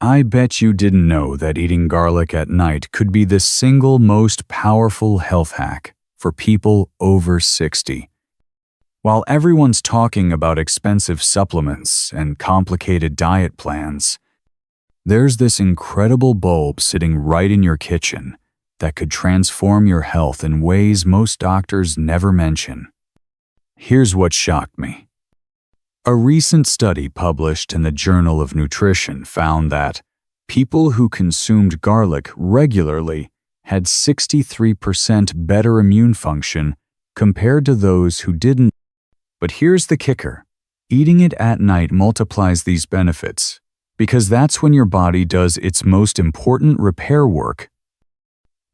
I bet you didn't know that eating garlic at night could be the single most powerful health hack for people over 60. While everyone's talking about expensive supplements and complicated diet plans, there's this incredible bulb sitting right in your kitchen that could transform your health in ways most doctors never mention. Here's what shocked me. A recent study published in the Journal of Nutrition found that people who consumed garlic regularly had 63% better immune function compared to those who didn't. But here's the kicker. Eating it at night multiplies these benefits because that's when your body does its most important repair work.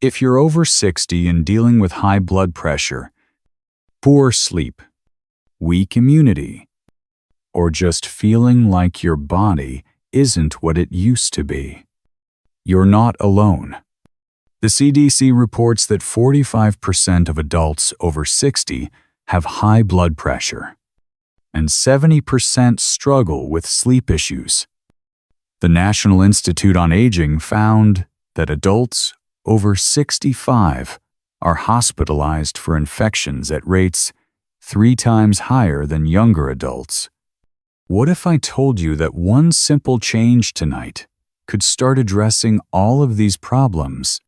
If you're over 60 and dealing with high blood pressure, poor sleep, weak immunity, or just feeling like your body isn't what it used to be, you're not alone. The CDC reports that 45% of adults over 60 have high blood pressure, and 70% struggle with sleep issues. The National Institute on Aging found that adults over 65 are hospitalized for infections at rates 3 times higher than younger adults. What if I told you that one simple change tonight could start addressing all of these problems?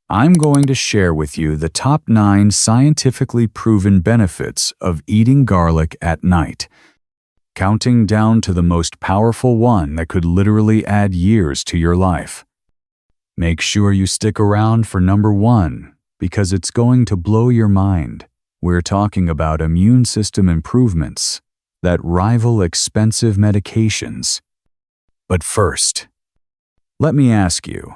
I'm going to share with you the top 9 scientifically proven benefits of eating garlic at night, counting down to the most powerful one that could literally add years to your life. Make sure you stick around for number 1 because it's going to blow your mind. We're talking about immune system improvements that rival expensive medications. But first, let me ask you,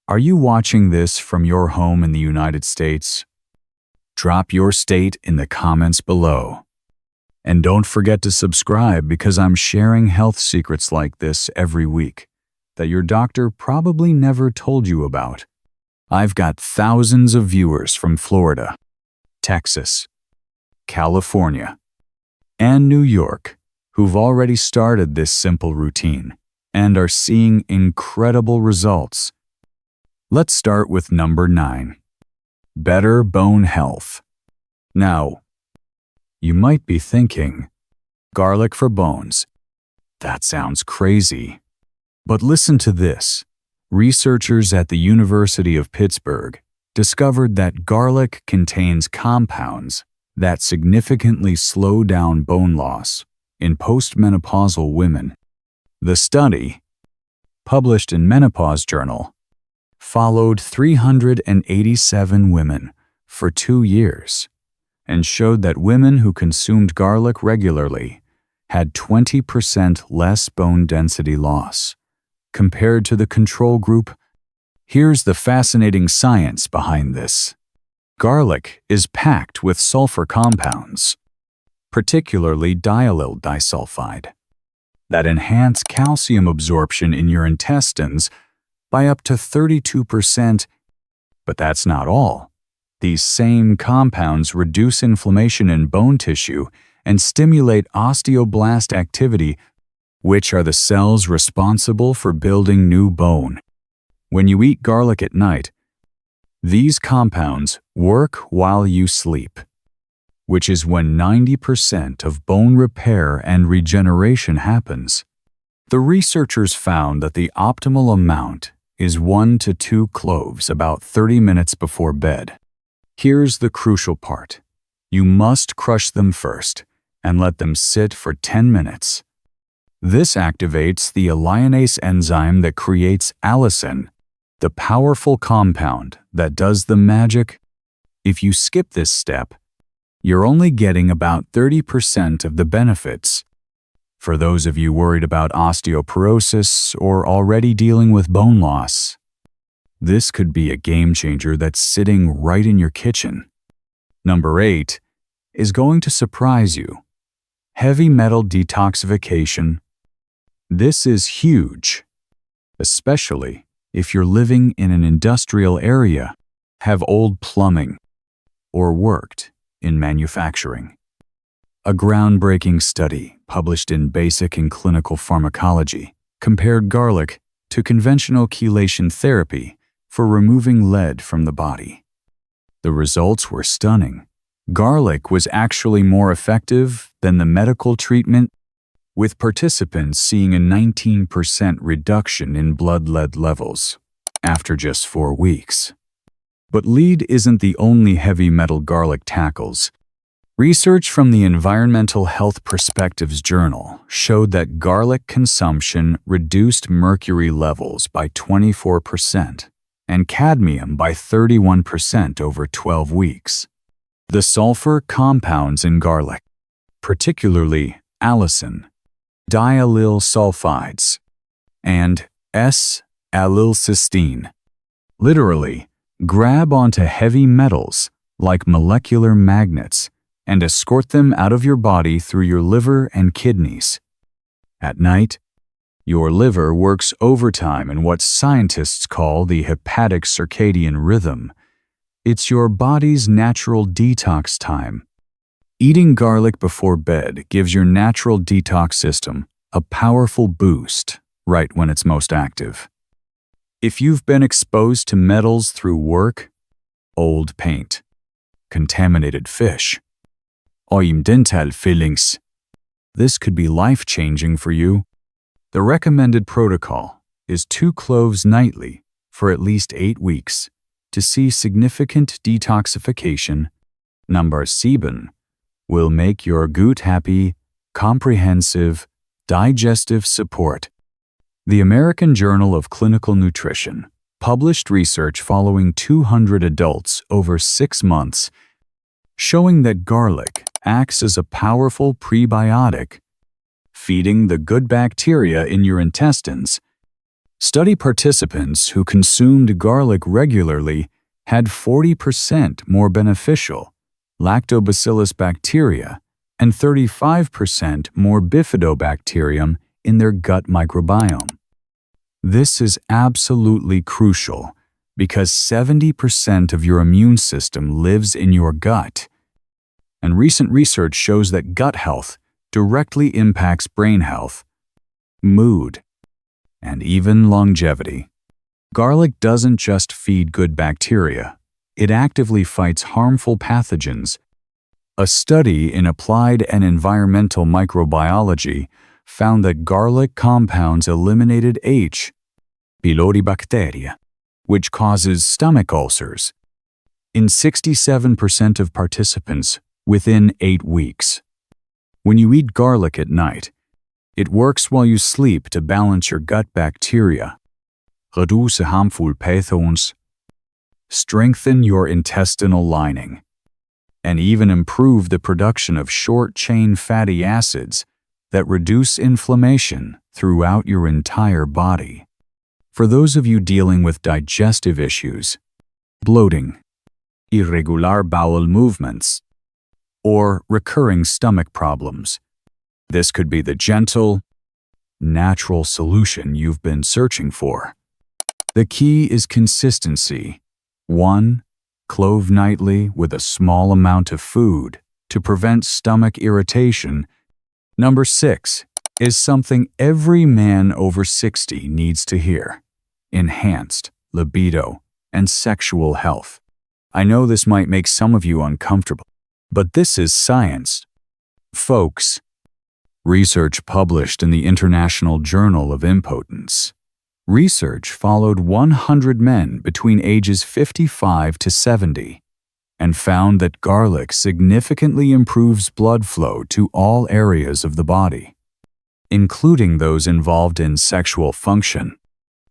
are you watching this from your home in the United States? Drop your state in the comments below. And don't forget to subscribe because I'm sharing health secrets like this every week that your doctor probably never told you about. I've got thousands of viewers from Florida, Texas, California, and New York who've already started this simple routine and are seeing incredible results. Let's start with number 9. Better bone health. Now, you might be thinking, garlic for bones. That sounds crazy. But listen to this. Researchers at the University of Pittsburgh discovered that garlic contains compounds that significantly slow down bone loss in postmenopausal women. The study, published in Menopause Journal, followed 387 women for 2 years and showed that women who consumed garlic regularly had 20% less bone density loss compared to the control group. Here's the fascinating science behind this. Garlic is packed with sulfur compounds, particularly diallyl disulfide, that enhance calcium absorption in your intestines by up to 32%. But that's not all. These same compounds reduce inflammation in bone tissue and stimulate osteoblast activity, which are the cells responsible for building new bone. When you eat garlic at night, these compounds work while you sleep, which is when 90% of bone repair and regeneration happens. The researchers found that the optimal amount is 1 to 2 cloves about 30 minutes before bed. Here's the crucial part. You must crush them first and let them sit for 10 minutes. This activates the alliinase enzyme that creates allicin, the powerful compound that does the magic. If you skip this step, you're only getting about 30% of the benefits. For those of you worried about osteoporosis or already dealing with bone loss, this could be a game changer that's sitting right in your kitchen. Number 8 is going to surprise you. Heavy metal detoxification. This is huge, especially if you're living in an industrial area, have old plumbing, or worked in manufacturing. A groundbreaking study published in Basic and Clinical Pharmacology compared garlic to conventional chelation therapy for removing lead from the body. The results were stunning. Garlic was actually more effective than the medical treatment, with participants seeing a 19% reduction in blood lead levels after just 4 weeks. But lead isn't the only heavy metal garlic tackles. Research from the Environmental Health Perspectives Journal showed that garlic consumption reduced mercury levels by 24% and cadmium by 31% over 12 weeks. The sulfur compounds in garlic, particularly allicin, diallyl sulfides, and S-allylcysteine, literally grab onto heavy metals like molecular magnets and escort them out of your body through your liver and kidneys. At night, your liver works overtime in what scientists call the hepatic circadian rhythm. It's your body's natural detox time. Eating garlic before bed gives your natural detox system a powerful boost right when it's most active. If you've been exposed to metals through work, old paint, contaminated fish, or dental fillings, this could be life-changing for you. The recommended protocol is 2 cloves nightly for at least 8 weeks to see significant detoxification. Number 7 will make your gut happy, comprehensive, digestive support. The American Journal of Clinical Nutrition published research following 200 adults over 6 months, showing that garlic acts as a powerful prebiotic, feeding the good bacteria in your intestines. Study participants who consumed garlic regularly had 40% more beneficial lactobacillus bacteria and 35% more bifidobacterium in their gut microbiome. This is absolutely crucial because 70% of your immune system lives in your gut, and recent research shows that gut health directly impacts brain health, mood, and even longevity. Garlic doesn't just feed good bacteria, it actively fights harmful pathogens. A study in Applied and Environmental Microbiology found that garlic compounds eliminated H. pylori bacteria, which causes stomach ulcers, in 67% of participants within 8 weeks. When you eat garlic at night, it works while you sleep to balance your gut bacteria, reduce harmful pathogens, strengthen your intestinal lining, and even improve the production of short-chain fatty acids that reduce inflammation throughout your entire body. For those of you dealing with digestive issues, bloating, irregular bowel movements, or recurring stomach problems, this could be the gentle, natural solution you've been searching for. The key is consistency. 1 clove nightly with a small amount of food to prevent stomach irritation. Number 6 is something every man over 60 needs to hear: enhanced libido and sexual health. I know this might make some of you uncomfortable, but this is science, folks. Research published in the International Journal of Impotence. Research followed 100 men between ages 55 to 70 and found that garlic significantly improves blood flow to all areas of the body, including those involved in sexual function.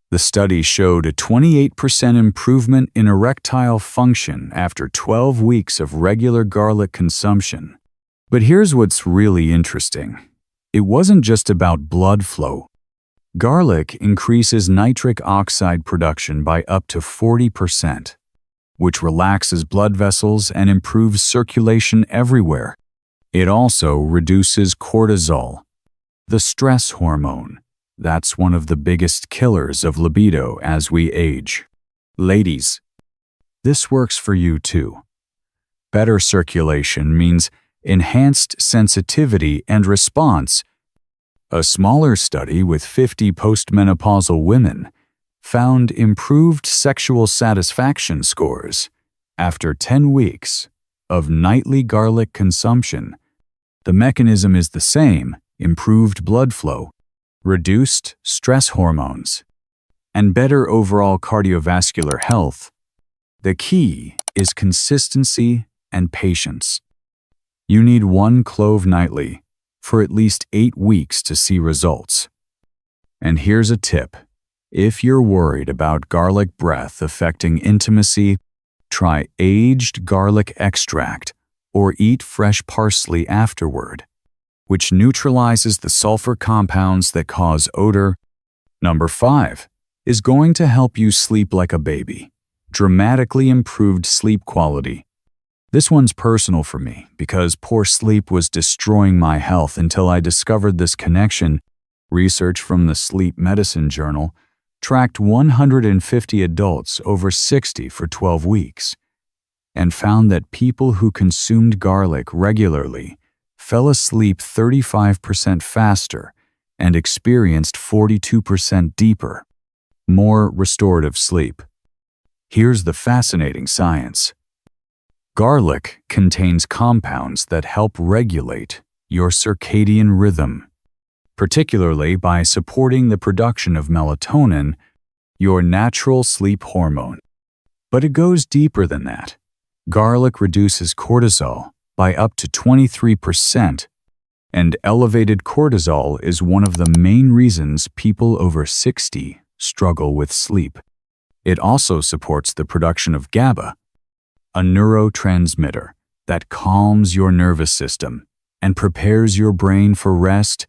The study showed a 28% improvement in erectile function after 12 weeks of regular garlic consumption. But here's what's really interesting. It wasn't just about blood flow. Garlic increases nitric oxide production by up to 40%, which relaxes blood vessels and improves circulation everywhere. It also reduces cortisol, the stress hormone. That's one of the biggest killers of libido as we age. Ladies, this works for you too. Better circulation means enhanced sensitivity and response. A smaller study with 50 postmenopausal women found improved sexual satisfaction scores after 10 weeks of nightly garlic consumption. The mechanism is the same: improved blood flow, reduced stress hormones, and better overall cardiovascular health. The key is consistency and patience. You need 1 clove nightly for at least 8 weeks to see results. And here's a tip. If you're worried about garlic breath affecting intimacy, try aged garlic extract or eat fresh parsley afterward, which neutralizes the sulfur compounds that cause odor. Number 5 is going to help you sleep like a baby. Dramatically improved sleep quality. This one's personal for me because poor sleep was destroying my health until I discovered this connection. Research from the Sleep Medicine Journal tracked 150 adults over 60 for 12 weeks and found that people who consumed garlic regularly fell asleep 35% faster and experienced 42% deeper, more restorative sleep. Here's the fascinating science. Garlic contains compounds that help regulate your circadian rhythm, particularly by supporting the production of melatonin, your natural sleep hormone. But it goes deeper than that. Garlic reduces cortisol by up to 23%, and elevated cortisol is one of the main reasons people over 60 struggle with sleep. It also supports the production of GABA, a neurotransmitter that calms your nervous system and prepares your brain for rest.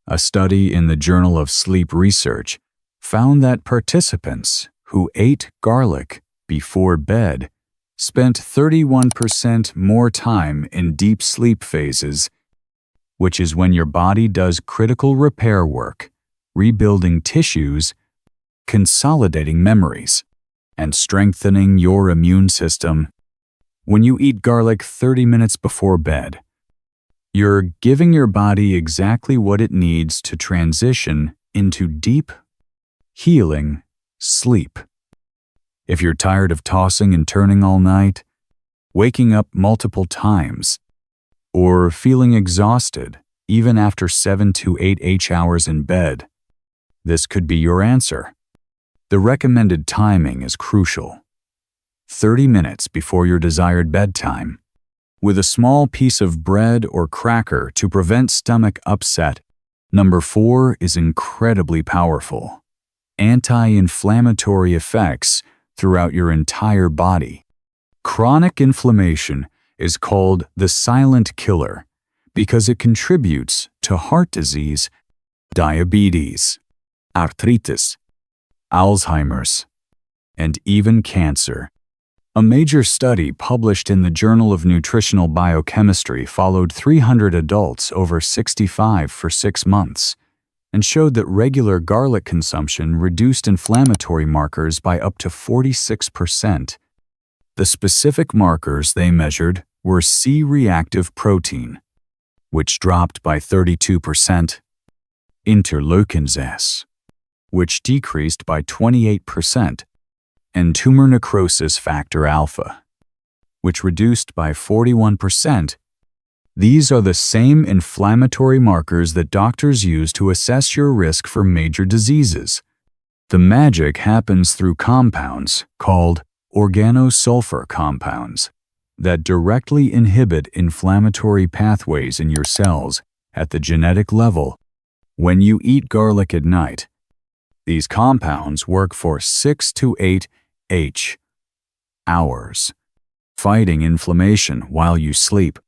A study in the Journal of Sleep Research found that participants who ate garlic before bed spent 31% more time in deep sleep phases, which is when your body does critical repair work, rebuilding tissues, consolidating memories, and strengthening your immune system. When you eat garlic 30 minutes before bed, you're giving your body exactly what it needs to transition into deep, healing sleep. If you're tired of tossing and turning all night, waking up multiple times, or feeling exhausted even after 7 to 8 hours in bed, this could be your answer. The recommended timing is crucial. 30 minutes before your desired bedtime, with a small piece of bread or cracker to prevent stomach upset. Number 4 is incredibly powerful. Anti-inflammatory effects throughout your entire body. Chronic inflammation is called the silent killer because it contributes to heart disease, diabetes, arthritis, Alzheimer's, and even cancer. A major study published in the Journal of Nutritional Biochemistry followed 300 adults over 65 for 6 months and showed that regular garlic consumption reduced inflammatory markers by up to 46%. The specific markers they measured were C-reactive protein, which dropped by 32%, interleukins S, which decreased by 28%, and tumor necrosis factor alpha, which reduced by 41%. These are the same inflammatory markers that doctors use to assess your risk for major diseases. The magic happens through compounds called organosulfur compounds that directly inhibit inflammatory pathways in your cells at the genetic level. When you eat garlic at night, these compounds work for 6 to 8 hours, fighting inflammation while you sleep.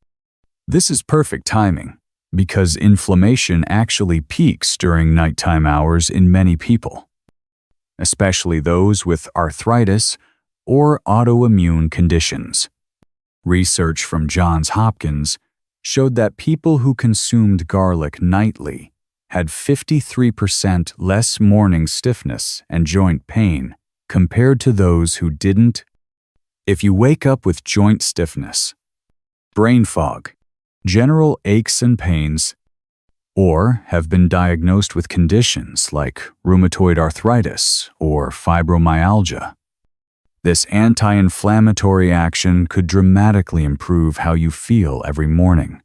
This is perfect timing because inflammation actually peaks during nighttime hours in many people, especially those with arthritis or autoimmune conditions. Research from Johns Hopkins showed that people who consumed garlic nightly had 53% less morning stiffness and joint pain compared to those who didn't. If you wake up with joint stiffness, brain fog, general aches and pains, or have been diagnosed with conditions like rheumatoid arthritis or fibromyalgia. This anti-inflammatory action could dramatically improve how you feel every morning.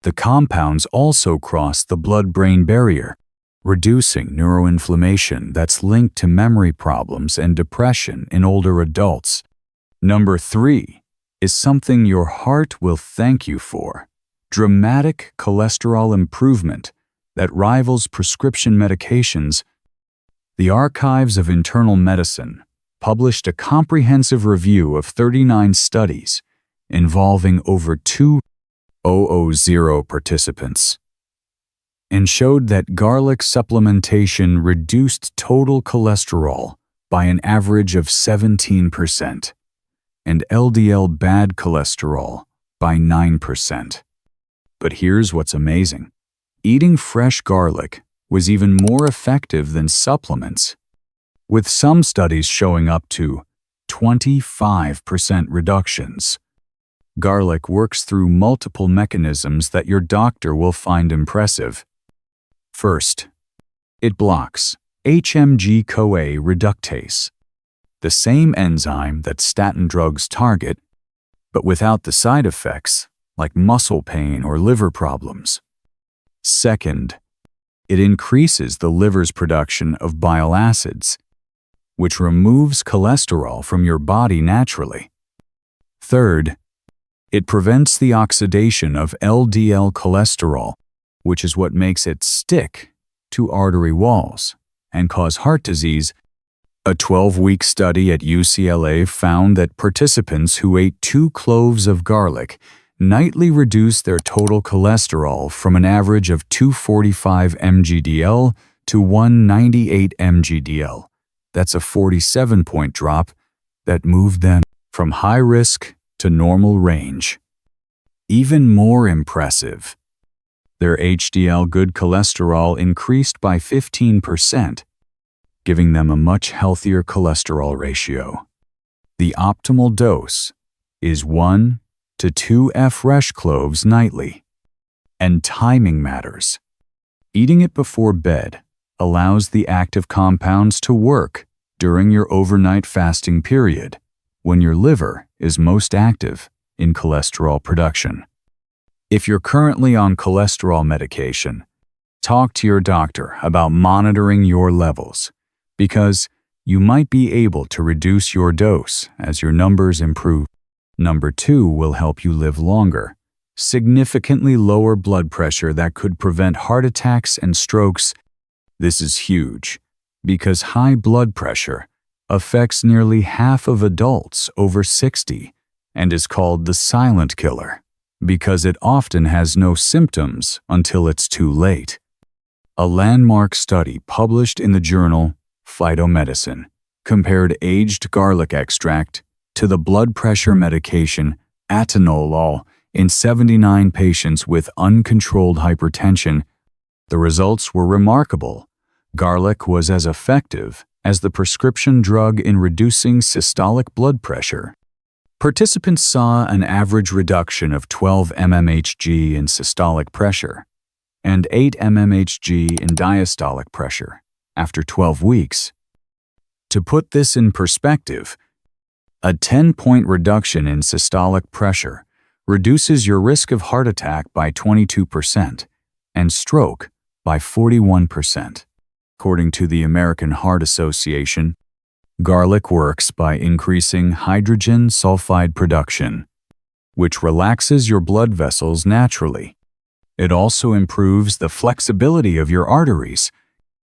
The compounds also cross the blood-brain barrier, reducing neuroinflammation that's linked to memory problems and depression in older adults. Number 3 is something your heart will thank you for: dramatic cholesterol improvement that rivals prescription medications. The Archives of Internal Medicine published a comprehensive review of 39 studies involving over 2,000 participants and showed that garlic supplementation reduced total cholesterol by an average of 17% and LDL bad cholesterol by 9%. But here's what's amazing. Eating fresh garlic was even more effective than supplements, with some studies showing up to 25% reductions. Garlic works through multiple mechanisms that your doctor will find impressive. First, it blocks HMG-CoA reductase, the same enzyme that statin drugs target, but without the side effects like muscle pain or liver problems. Second, it increases the liver's production of bile acids, which removes cholesterol from your body naturally. Third, it prevents the oxidation of LDL cholesterol, which is what makes it stick to artery walls and cause heart disease. A 12-week study at UCLA found that participants who ate 2 cloves of garlic nightly reduced their total cholesterol from an average of 245 mg/dl to 198 mg/dl. That's a 47-point drop that moved them from high risk to normal range. Even more impressive, their HDL good cholesterol increased by 15%, giving them a much healthier cholesterol ratio. The optimal dose is 1 to 2 fresh cloves nightly. And timing matters. Eating it before bed allows the active compounds to work during your overnight fasting period, when your liver is most active in cholesterol production. If you're currently on cholesterol medication, talk to your doctor about monitoring your levels, because you might be able to reduce your dose as your numbers improve. Number 2 will help you live longer. Significantly lower blood pressure that could prevent heart attacks and strokes. This is huge, because high blood pressure affects nearly half of adults over 60 and is called the silent killer, because it often has no symptoms until it's too late. A landmark study published in the journal Phytomedicine compared aged garlic extract to the blood pressure medication atenolol in 79 patients with uncontrolled hypertension. The results were remarkable. Garlic was as effective as the prescription drug in reducing systolic blood pressure. Participants saw an average reduction of 12 mmHg in systolic pressure and 8 mmHg in diastolic pressure after 12 weeks. To put this in perspective, a 10-point reduction in systolic pressure reduces your risk of heart attack by 22% and stroke by 41%. According to the American Heart Association, garlic works by increasing hydrogen sulfide production, which relaxes your blood vessels naturally. It also improves the flexibility of your arteries,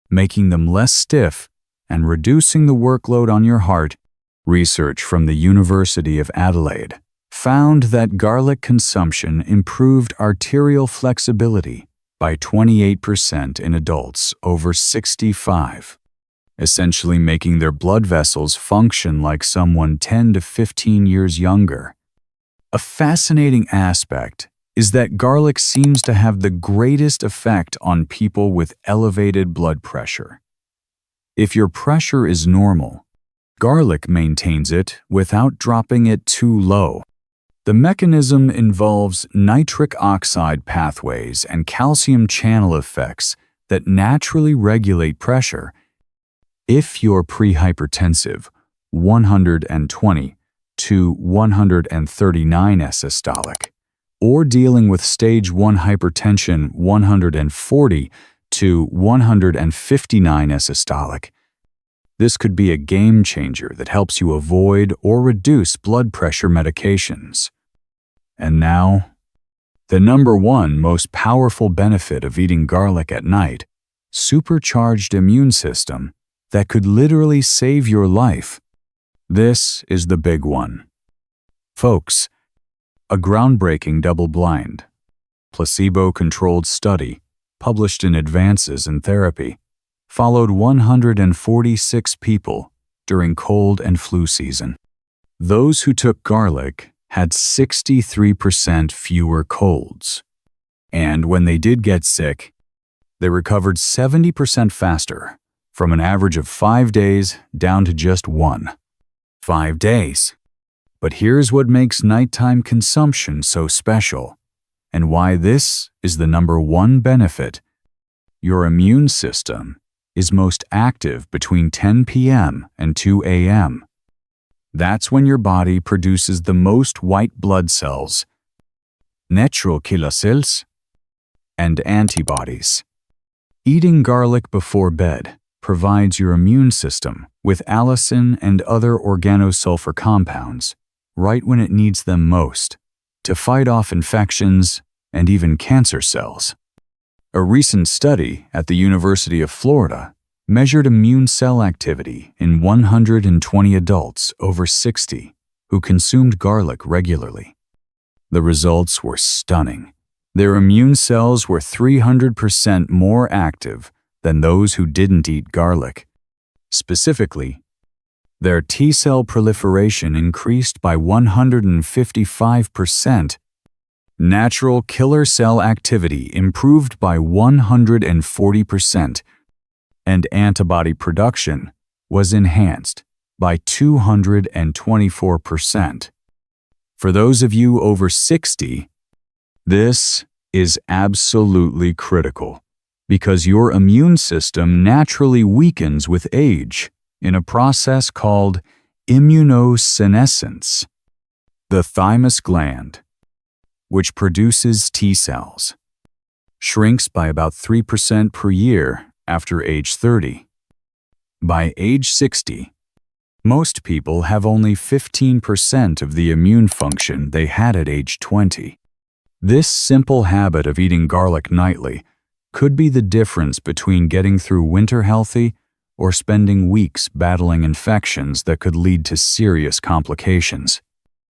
making them less stiff and reducing the workload on your heart. Research from the University of Adelaide found that garlic consumption improved arterial flexibility by 28% in adults over 65, essentially making their blood vessels function like someone 10 to 15 years younger. A fascinating aspect is that garlic seems to have the greatest effect on people with elevated blood pressure. If your pressure is normal, garlic maintains it without dropping it too low. The mechanism involves nitric oxide pathways and calcium channel effects that naturally regulate pressure. If you're prehypertensive, 120 to 139 systolic, or dealing with stage 1 hypertension, 140 to 159 systolic, this could be a game changer that helps you avoid or reduce blood pressure medications. And now, the number one most powerful benefit of eating garlic at night: supercharged immune system that could literally save your life. This is the big one. Folks, a groundbreaking double-blind, placebo-controlled study published in Advances in Therapy followed 146 people during cold and flu season. Those who took garlic had 63% fewer colds. And when they did get sick, they recovered 70% faster, from an average of 5 days down to just 1. 5 days. But here's what makes nighttime consumption so special, and why this is the number one benefit. Your immune system is most active between 10 p.m. and 2 a.m. That's when your body produces the most white blood cells, natural killer cells, and antibodies. Eating garlic before bed provides your immune system with allicin and other organosulfur compounds right when it needs them most to fight off infections and even cancer cells. A recent study at the University of Florida measured immune cell activity in 120 adults over 60 who consumed garlic regularly. The results were stunning. Their immune cells were 300% more active than those who didn't eat garlic. Specifically, their T-cell proliferation increased by 155%. Natural killer cell activity improved by 140%. And antibody production was enhanced by 224%. For those of you over 60, this is absolutely critical because your immune system naturally weakens with age in a process called immunosenescence. The thymus gland, which produces T cells, shrinks by about 3% per year after age 30. By age 60, most people have only 15% of the immune function they had at age 20. This simple habit of eating garlic nightly could be the difference between getting through winter healthy or spending weeks battling infections that could lead to serious complications.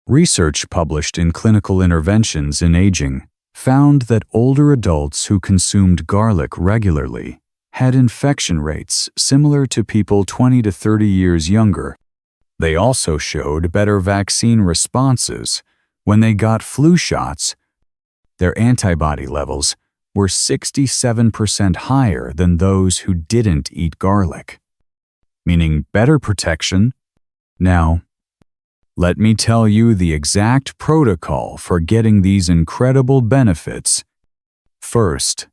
Research published in Clinical Interventions in Aging found that older adults who consumed garlic regularly had infection rates similar to people 20 to 30 years younger. They also showed better vaccine responses. When they got flu shots, their antibody levels were 67% higher than those who didn't eat garlic, meaning better protection. Now, let me tell you the exact protocol for getting these incredible benefits. First,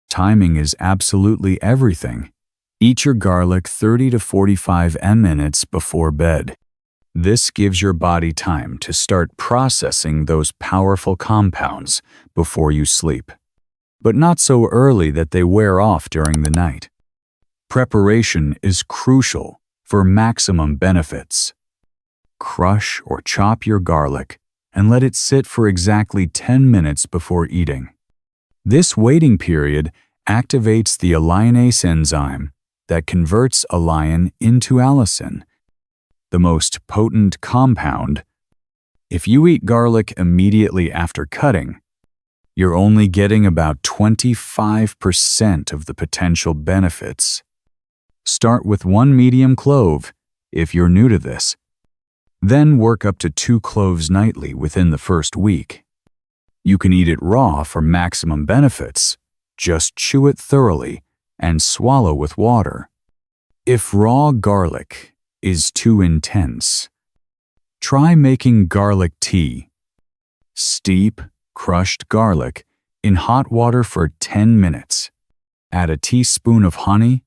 timing is absolutely everything. Eat your garlic 30 to 45 minutes before bed. This gives your body time to start processing those powerful compounds before you sleep, but not so early that they wear off during the night. Preparation is crucial for maximum benefits. Crush or chop your garlic and let it sit for exactly 10 minutes before eating. This waiting period activates the alliinase enzyme that converts alliin into allicin, the most potent compound. If you eat garlic immediately after cutting, you're only getting about 25% of the potential benefits. Start with 1 medium clove if you're new to this. Then work up to 2 cloves nightly within the first week. You can eat it raw for maximum benefits. Just chew it thoroughly and swallow with water. If raw garlic is too intense, try making garlic tea Steep crushed garlic in hot water for 10 minutes. Add a teaspoon of honey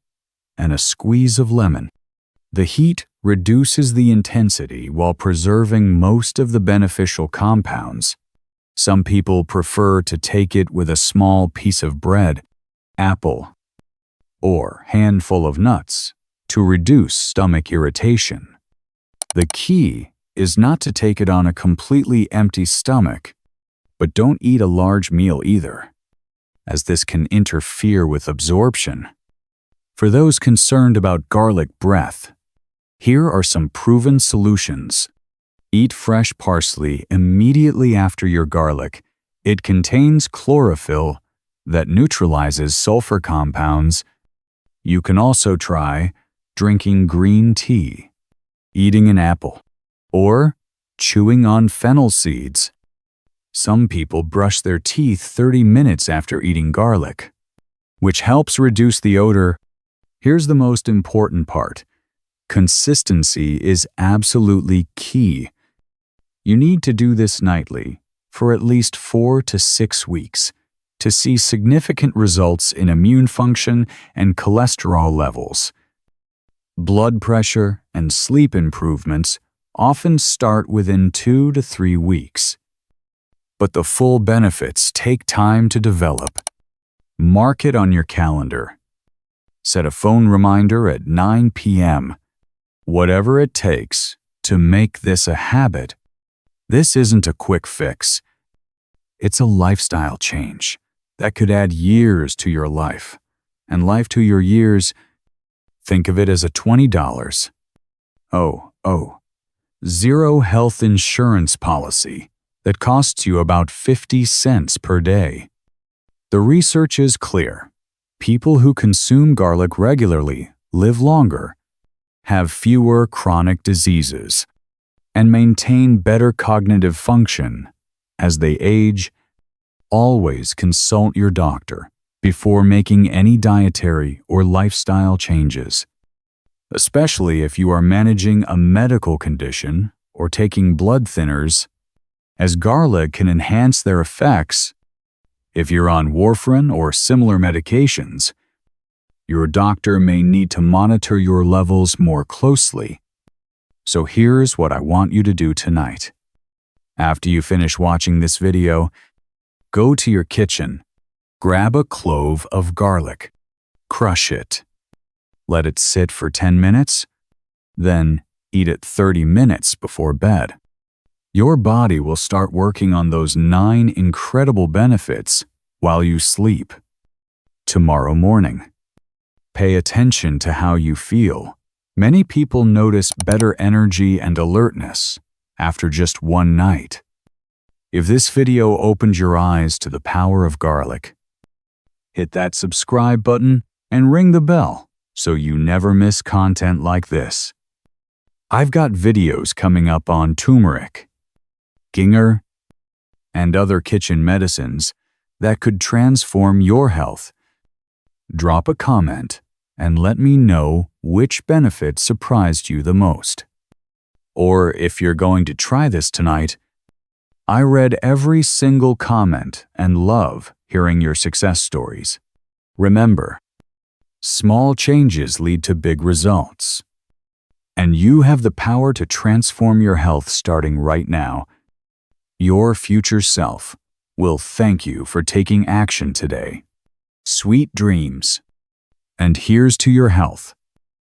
and a squeeze of lemon. The heat reduces the intensity while preserving most of the beneficial compounds. Some people prefer to take it with a small piece of bread, apple, or handful of nuts to reduce stomach irritation. The key is not to take it on a completely empty stomach, but don't eat a large meal either, as this can interfere with absorption. For those concerned about garlic breath, here are some proven solutions. Eat fresh parsley immediately after your garlic. It contains chlorophyll that neutralizes sulfur compounds. You can also try drinking green tea, eating an apple, or chewing on fennel seeds. Some people brush their teeth 30 minutes after eating garlic, which helps reduce the odor. Here's the most important part. Consistency is absolutely key. You need to do this nightly for at least 4 to 6 weeks to see significant results in immune function and cholesterol levels. Blood pressure and sleep improvements often start within 2 to 3 weeks. But the full benefits take time to develop. Mark it on your calendar. Set a phone reminder at 9 p.m. Whatever it takes to make this a habit. This isn't a quick fix. It's a lifestyle change that could add years to your life. And life to your years, think of it as a $20 zero health insurance policy that costs you about 50 cents per day. The research is clear. People who consume garlic regularly live longer, have fewer chronic diseases, and maintain better cognitive function as they age. Always consult your doctor before making any dietary or lifestyle changes, especially if you are managing a medical condition or taking blood thinners, as garlic can enhance their effects. If you're on warfarin or similar medications, your doctor may need to monitor your levels more closely. So here's what I want you to do tonight. After you finish watching this video, go to your kitchen, grab a clove of garlic, crush it, let it sit for 10 minutes, then eat it 30 minutes before bed. Your body will start working on those 9 incredible benefits while you sleep. Tomorrow morning, pay attention to how you feel. Many people notice better energy and alertness after just one night. If this video opened your eyes to the power of garlic, hit that subscribe button and ring the bell so you never miss content like this. I've got videos coming up on turmeric, ginger, and other kitchen medicines that could transform your health. Drop a comment and let me know which benefit surprised you the most. Or if you're going to try this tonight, I read every single comment and love hearing your success stories. Remember, small changes lead to big results. And you have the power to transform your health starting right now. Your future self will thank you for taking action today. Sweet dreams. And here's to your health.